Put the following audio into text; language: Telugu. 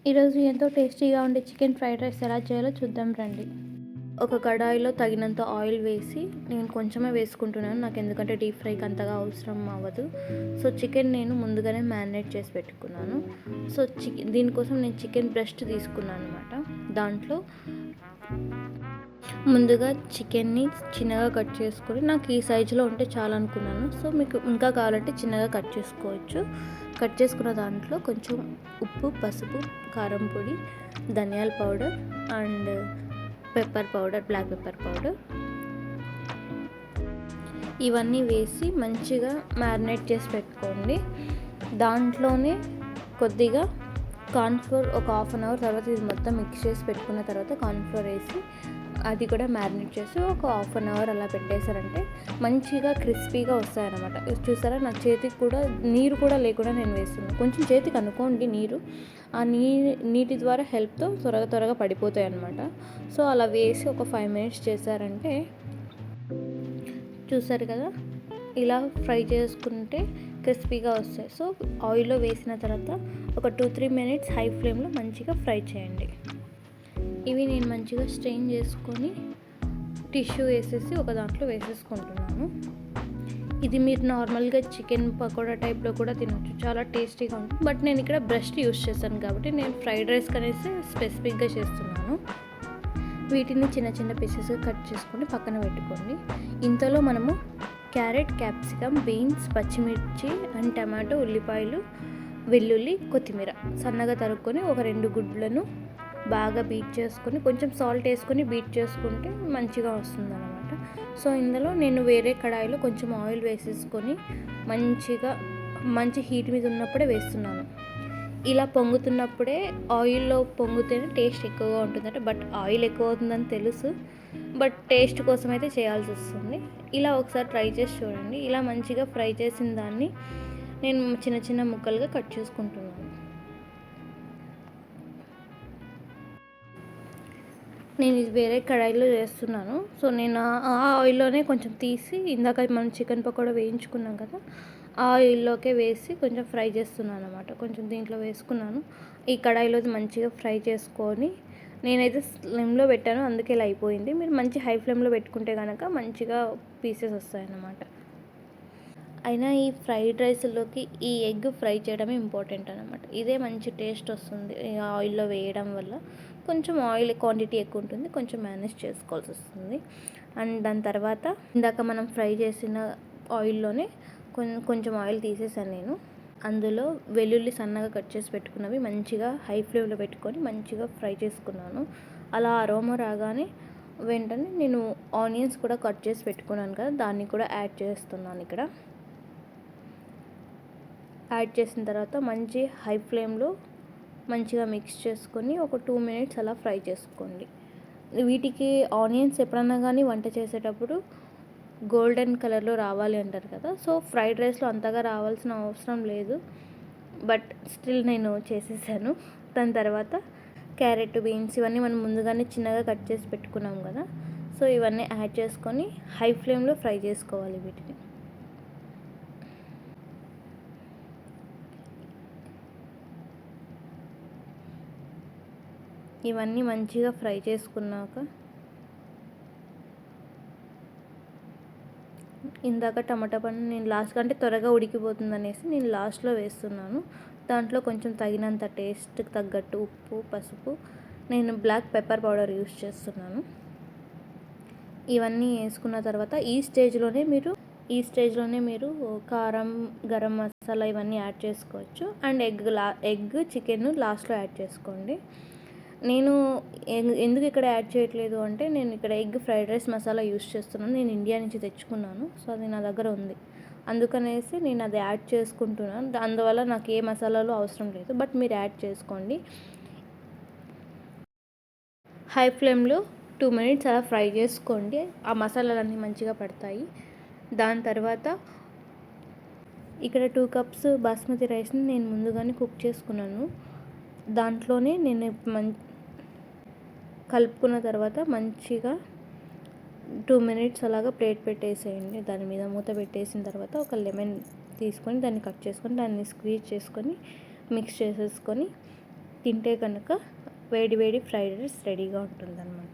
ఈరోజు ఎంతో టేస్టీగా ఉండే చికెన్ ఫ్రైడ్ రైస్ ఎలా చేయాలో చూద్దాం రండి. ఒక కడాయిలో తగినంత ఆయిల్ వేసి, నేను కొంచెమే వేసుకుంటున్నాను, నాకు ఎందుకంటే డీప్ ఫ్రైకి అంతగా అవసరం అవ్వదు. సో చికెన్ నేను ముందుగానే మ్యారినేట్ చేసి పెట్టుకున్నాను. సో దీనికోసం నేను చికెన్ బ్రెస్ట్ తీసుకున్నాను అనమాట. దాంట్లో ముందుగా చికెన్ని చిన్నగా కట్ చేసుకొని, నాకు ఈ సైజులో ఉంటే చాలా అనుకున్నాను. సో మీకు ఇంకా కావాలంటే చిన్నగా కట్ చేసుకోవచ్చు. కట్ చేసుకున్న దాంట్లో కొంచెం ఉప్పు, పసుపు, కారం పొడి, ధనియాల powder and pepper powder, black pepper powder ఇవన్నీ వేసి మంచిగా మ్యారినేట్ చేసి పెట్టుకోండి. దాంట్లోనే కొద్దిగా కార్న్ఫ్లోర్ ఒక హాఫ్ అన్ అవర్ తర్వాత ఇది మొత్తం మిక్స్ చేసి పెట్టుకున్న తర్వాత కార్న్ఫ్లోర్ వేసి అది కూడా మ్యారినేట్ చేసి ఒక హాఫ్ అన్ అవర్ అలా పెట్టేశారంటే మంచిగా క్రిస్పీగా వస్తాయన్నమాట. చూసారా, నా చేతికి కూడా నీరు కూడా లేకుండా నేను వేస్తున్నాను. కొంచెం చేతికి అనుకోండి నీరు, ఆ నీటి ద్వారా హెల్ప్తో త్వరగా పడిపోతాయి అన్నమాట. సో అలా వేసి ఒక 5 మినిట్స్ చేశారంటే, చూసారు కదా, ఇలా ఫ్రై చేసుకుంటే క్రిస్పీగా వస్తాయి. సో ఆయిల్లో వేసిన తర్వాత ఒక 2-3 మినిట్స్ హై ఫ్లేమ్లో మంచిగా ఫ్రై చేయండి. ఇవి నేను మంచిగా స్ట్రెయిన్ చేసుకొని టిష్యూ వేసేసి ఒక దాంట్లో వేసేసుకుంటున్నాను. ఇది మీరు నార్మల్గా చికెన్ పకోడా టైప్లో కూడా తినొచ్చు, చాలా టేస్టీగా ఉంటుంది. బట్ నేను ఇక్కడ బ్రెస్ట్ యూస్ చేశాను కాబట్టి నేను ఫ్రైడ్ రైస్ కనేసి స్పెసిఫిక్గా చేస్తున్నాను. వీటిని చిన్న చిన్న పీసెస్గా కట్ చేసుకొని పక్కన పెట్టుకోండి. ఇంతలో మనము క్యారెట్, క్యాప్సికమ్, బీన్స్, పచ్చిమిర్చి అండ్ టమాటో, ఉల్లిపాయలు, వెల్లుల్లి, కొత్తిమీర సన్నగా తరుక్కొని ఒక 2 గుడ్లను బాగా బీట్ చేసుకొని కొంచెం సాల్ట్ వేసుకొని బీట్ చేసుకుంటే మంచిగా వస్తుంది అన్నమాట. సో ఇందులో నేను వేరే కడాయిలో కొంచెం ఆయిల్ వేసేసుకొని మంచి హీట్ మీద ఉన్నప్పుడే వేస్తున్నాను. ఇలా పొంగుతున్నప్పుడే, ఆయిల్లో పొంగుతేనే టేస్ట్ ఎక్కువగా ఉంటుందంట. బట్ ఆయిల్ ఎక్కువ అవుతుందని తెలుసు, బట్ టేస్ట్ కోసం అయితే చేయాల్సి వస్తుంది. ఇలా ఒకసారి ట్రై చేసి చూడండి. ఇలా మంచిగా ఫ్రై చేసిన దాన్ని నేను చిన్న చిన్న ముక్కలుగా కట్ చేసుకుంటున్నాను. నేను ఇది వేరే కడాయిలో చేస్తున్నాను. సో నేను ఆ ఆయిల్లోనే కొంచెం తీసి, ఇందాక మనం చికెన్ పకోడా వేయించుకున్నాం కదా, ఆ ఆయిల్లోకే వేసి కొంచెం ఫ్రై చేస్తున్నాను అనమాట. కొంచెం దీంట్లో వేసుకున్నాను. ఈ కడాయిలో మంచిగా ఫ్రై చేసుకొని, నేనైతే స్లిమ్లో పెట్టాను, అందుకే ఇలా అయిపోయింది. మీరు మంచి హై ఫ్లేమ్లో పెట్టుకుంటే కనుక మంచిగా పీసెస్ వస్తాయన్నమాట. అయినా ఈ ఫ్రైడ్ రైస్లోకి ఈ ఎగ్ ఫ్రై చేయడమే ఇంపార్టెంట్ అనమాట. ఇదే మంచి టేస్ట్ వస్తుంది ఆయిల్లో వేయడం వల్ల. కొంచెం ఆయిల్ క్వాంటిటీ ఎక్కువ ఉంటుంది, కొంచెం మేనేజ్ చేసుకోవాల్సి వస్తుంది. అండ్ దాని తర్వాత ఇందాక మనం ఫ్రై చేసిన ఆయిల్లోనే కొంచెం ఆయిల్ తీసేసాను నేను. అందులో వెల్లుల్లి సన్నగా కట్ చేసి పెట్టుకున్నవి మంచిగా హై ఫ్లేమ్లో పెట్టుకొని మంచిగా ఫ్రై చేసుకున్నాను. అలా అరోమా రాగానే వెంటనే నేను ఆనియన్స్ కూడా కట్ చేసి పెట్టుకున్నాను కదా, దాన్ని కూడా యాడ్ చేస్తున్నాను ఇక్కడ. యాడ్ చేసిన తర్వాత మంచి హై ఫ్లేమ్లో మంచిగా మిక్స్ చేసుకొని ఒక 2 మినిట్స్ అలా ఫ్రై చేసుకోండి. వీటికి ఆనియన్స్ ఎప్పుడన్నా కానీ వంట చేసేటప్పుడు గోల్డెన్ కలర్లో రావాలి అంటారు కదా, సో ఫ్రైడ్ రైస్లో అంతగా రావాల్సిన అవసరం లేదు, బట్ స్టిల్ నేను చేసేసాను. దాని తర్వాత క్యారెట్, బీన్స్ ఇవన్నీ మనం ముందుగానే చిన్నగా కట్ చేసి పెట్టుకున్నాం కదా, సో ఇవన్నీ యాడ్ చేసుకొని హై ఫ్లేమ్లో ఫ్రై చేసుకోవాలి వీటిని. ఇవన్నీ మంచిగా ఫ్రై చేసుకున్నాక, ఇందాక టమాటా పండు నేను లాస్ట్ అంటే త్వరగా ఉడికిపోతుంది అనేసి నేను లాస్ట్లో వేస్తున్నాను. దాంట్లో కొంచెం తగినంత టేస్ట్కి తగ్గట్టు ఉప్పు, పసుపు, నేను బ్లాక్ పెప్పర్ పౌడర్ యూస్ చేస్తున్నాను. ఇవన్నీ వేసుకున్న తర్వాత ఈ స్టేజ్లోనే మీరు కారం, గరం మసాలా ఇవన్నీ యాడ్ చేసుకోవచ్చు. అండ్ ఎగ్ చికెన్ లాస్ట్లో యాడ్ చేసుకోండి. నేను ఎందుకు ఇక్కడ యాడ్ చేయట్లేదు అంటే, నేను ఇక్కడ egg fried rice masala use చేస్తున్నాను. నేను ఇండియా నుంచి తెచ్చుకున్నాను, సో అది నా దగ్గర ఉంది, అందుకనేసి నేను అది యాడ్ చేసుకుంటున్నాను. అందువల్ల నాకు ఏ మసాలాలు అవసరం లేదు, బట్ మీరు యాడ్ చేసుకోండి. హై ఫ్లేమ్లో 2 మినిట్స్ అలా ఫ్రై చేసుకోండి, ఆ మసాలాలన్నీ మంచిగా పడతాయి. దాని తర్వాత ఇక్కడ 2 కప్స్ బాస్మతి రైస్ని నేను ముందుగానే కుక్ చేసుకున్నాను. దాంట్లోనే నేను కలుపుకున్న తర్వాత మంచిగా 2 మినిట్స్ అలాగా ప్లేట్ పెట్టేసేయండి. దాని మీద మూత పెట్టేసిన తర్వాత ఒక లెమన్ తీసుకొని దాన్ని కట్ చేసుకొని దాన్ని స్క్వీజ్ చేసుకొని మిక్స్ చేసేసుకొని తింటే కనుక వేడి వేడి ఫ్రైడ్ రైస్ రెడీగా ఉంటుందన్నమాట.